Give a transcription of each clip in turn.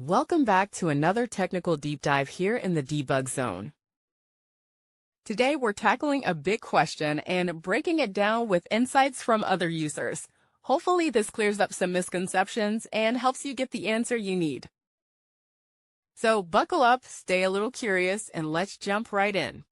Welcome back to another technical deep dive here in the debug zone. Today we're tackling a big question and breaking it down with insights from other users. Hopefully this clears up some misconceptions and helps you get the answer you need. So buckle up, stay a little curious, and let's jump right in.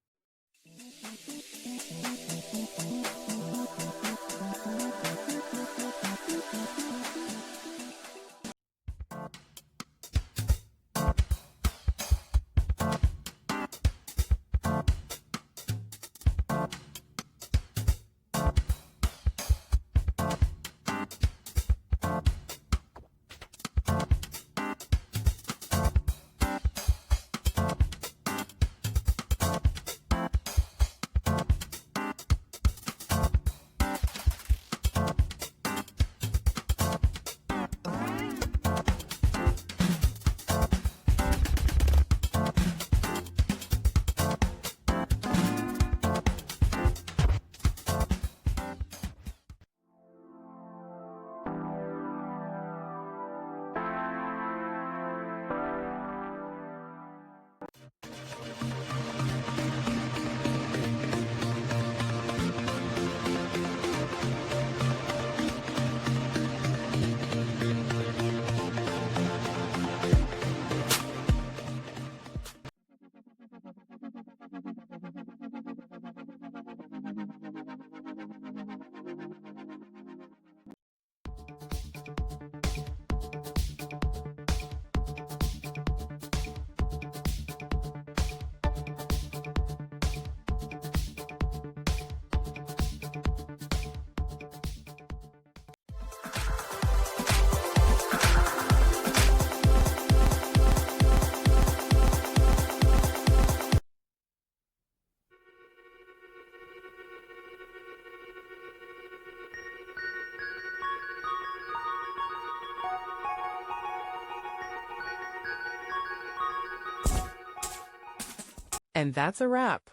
And that's a wrap.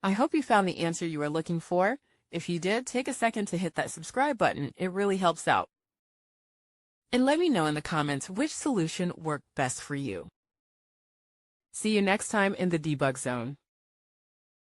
I hope you found the answer you were looking for. If you did, take a second to hit that subscribe button. It really helps out. And let me know in the comments which solution worked best for you. See you next time in the debug zone.